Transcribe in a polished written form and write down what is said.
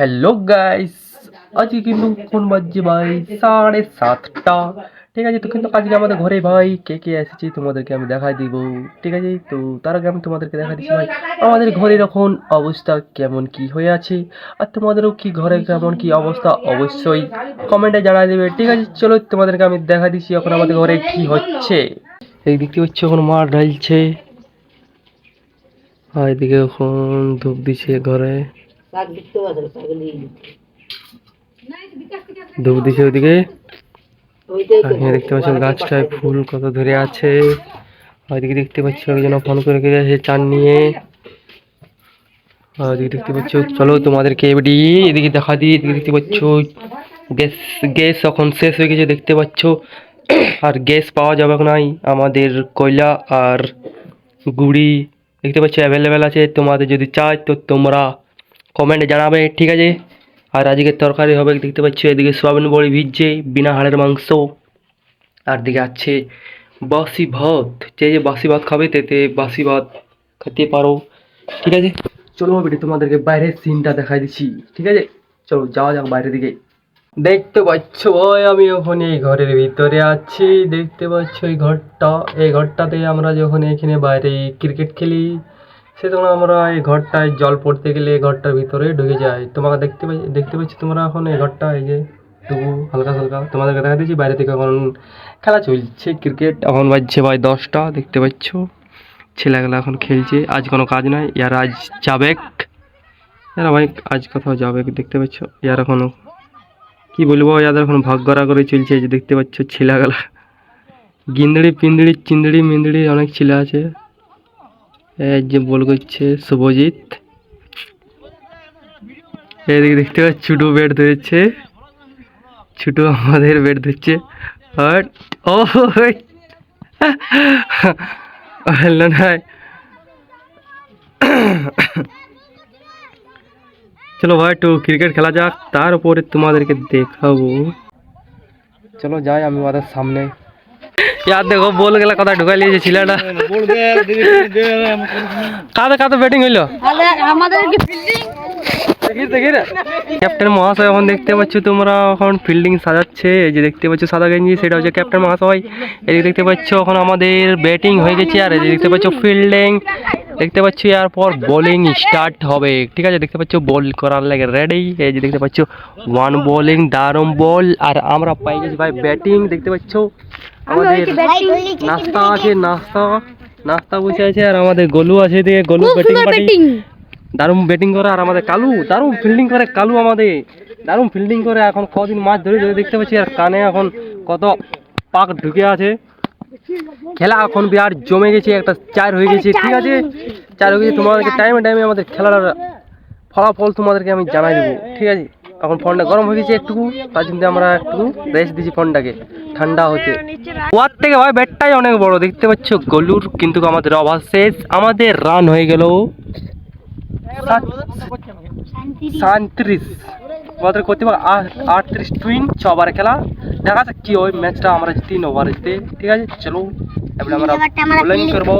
Hello guys, আজকে কিন্তু কোন বাজছে ভাই 7:30। ঠিক আছে, তো কিন্তু আজকে আমাদের ঘরে ভাই কে কে এসেছে তোমাদেরকে আমি দেখাই দিব। ঠিক আছে, তো তার আগে আমি তোমাদেরকে দেখাই দিচ্ছি ভাই আমাদের ঘরের এখন অবস্থা কেমন কি হয়ে আছে, আর তোমাদেরও কি ঘরে কেমন কি অবস্থা অবশ্যই কমেন্টে জানাই দেবে। ঠিক আছে, চলো তোমাদেরকে আমি দেখাই দিচ্ছি এখন আমাদের ঘরে কি হচ্ছে। এই দেখতে পাচ্ছ এখন মা ঢালছে, আর এদিকে এখন ধূপ দিচ্ছে ঘরে, ধূপ দিছে ওইদিকে। এখানে দেখতে পাচ্ছ গাছটায় ফুল কত ধরে আছে। ওইদিকে দেখতে পাচ্ছ একজন ফোন করে গেছে চান নিয়ে। ওইদিকে দেখতে পাচ্ছ, চলো তোমাদেরকে এবারে এদিকে দেখা দিই। এদিকে দেখতে পাচ্ছ গ্যাস গ্যাস এখন শেষ হয়ে গেছে দেখতে পাচ্ছ, আর গ্যাস পাওয়া যাবে নাই। আমাদের কয়লা আর গুড়ি দেখতে পাচ্ছ অ্যাভেলেবেল আছে, তোমাদের যদি চাই তো তোমরা কমেন্টে জানাবে। ঠিক আছে, আর আজকে তরকারি হবে দেখতে পাচ্ছ, এদিকে সোয়াবিন বড়ি ভিজছে, বিনা হাড়ের মাংস, আর দিকে আছে বাসি ভাত। যে বাসি ভাত খাবে তেতে বাসি ভাত খেতে পারো। ঠিক আছে, চলো বেটি তোমাদেরকে বাইরের সিনটা দেখাই দিচ্ছি। ঠিক আছে, চলো যাওয়া যাক বাইরের দিকে। দেখতে পাচ্ছ ভাই আমি এখন এই ঘরের ভিতরে আছি। দেখতে পাচ্ছ এই ঘরটাতে আমরা যখন এখানে বাইরে ক্রিকেট খেলি, সে তখন আমরা এই ঘরটায় জল পড়তে গেলে এই ঘরটার ভিতরে ঢুকে যাই। তোমাকে দেখতে পাচ্ছ তোমরা এখন এই ঘরটা, এই যে তবু হালকা হালকা তোমাদেরকে দেখা দিচ্ছি। বাইরে থেকে এখন খেলা চলছে ক্রিকেট, এখন বাজছে ভাই 10টা। দেখতে পাচ্ছ ছেলেগুলো এখন খেলছে, আজ কোনো কাজ নাই, ইয়ার আজ যাবেক, এরা ভাই আজ কোথাও যাবেক। দেখতে পাচ্ছ ইয়ার এখনো কি বলবো, ইয়াদের এখন ভাগ করা করে চলছে। এই যে দেখতে পাচ্ছ ছেলেগুলা গিন্দড়ি পিন্দড়ি চিন্দড়ি মিন্দড়ি অনেক ছেলে আছে। এই যে বল করছে শুভজিৎ, এদিকে দেখতে পাচ্ছ ছুটু ব্যাট ধরেছে, ছুটু আমাদের ব্যাট ধরছে। আর ও হলো না, চলো ভাই একটু ক্রিকেট খেলা যাক, তারপরে তোমাদেরকে দেখাবো। চলো যাই আমি ওদের সামনে। यार देखो बोल गला कदा ढुका लिए ছেলেটা কাদা কাদা ব্যাটিং হইলো আমাদের কি ফিল্ডিং দেখি রে। ক্যাপ্টেন মহাশয় এখন দেখতে পাচ্ছ তোমরা এখন ফিল্ডিং সাজাচ্ছে। এই যে দেখতে পাচ্ছ সাদা গেঞ্জি, সেটা হচ্ছে ক্যাপ্টেন মহাশয়। এই যে দেখতে পাচ্ছ এখন আমাদের ব্যাটিং হয়ে গেছে, আর এই যে দেখতে পাচ্ছ ফিল্ডিং দেখতে পাচ্ছ, এরপর বোলিং স্টার্ট হবে। ঠিক আছে, দেখতে পাচ্ছ বল করার লাগে রেডি। এই যে দেখতে পাচ্ছ ওয়ান বোলিং দারুণ বল, আর আমরা পাই গেছি ভাই ব্যাটিং। দেখতে পাচ্ছ আমাদের নাস্তা আছে, নাস্তা বসে আছে, আর আমাদের গোলু আছে, দিয়ে গোলু ব্যাটিং দারুণ ব্যাটিং করে, আর আমাদের কালু দারুণ ফিল্ডিং করে। কালু আমাদের দারুণ ফিল্ডিং করে, এখন কদিন মাছ ধরে ধরে দেখতে পাচ্ছি, আর কানে এখন কত পাক ঢুকে আছে। খেলা এখন বিরাট জমে গেছে, একটা 4 হয়ে গেছে। ঠিক আছে, 4 হয়ে গেছে। তোমাদেরকে টাইমে টাইমে আমাদের খেলার ফলাফল তোমাদেরকে আমি জানাই দেবো। ঠিক আছে, এখন ফোনটা গরম হয়ে গেছে একটু, তার জন্য আমরা একটু রেস্ট দিচ্ছি, ফোনটাকে ঠান্ডা হচ্ছে। ওয়ার থেকে ভাই ব্যাটটাই অনেক বড় দেখতে পাচ্ছ গোলুর, কিন্তু আমাদের ওভার শেষ। আমাদের রান হয়ে গেল 37, আমাদের করতে পারে 38 টুইন 6 ওভারে খেলা। দেখা যাক কি হয় ম্যাচটা, আমরা 3 ওভারে জিতে। ঠিক আছে, চলো এবার আমরা বোলিং করবো।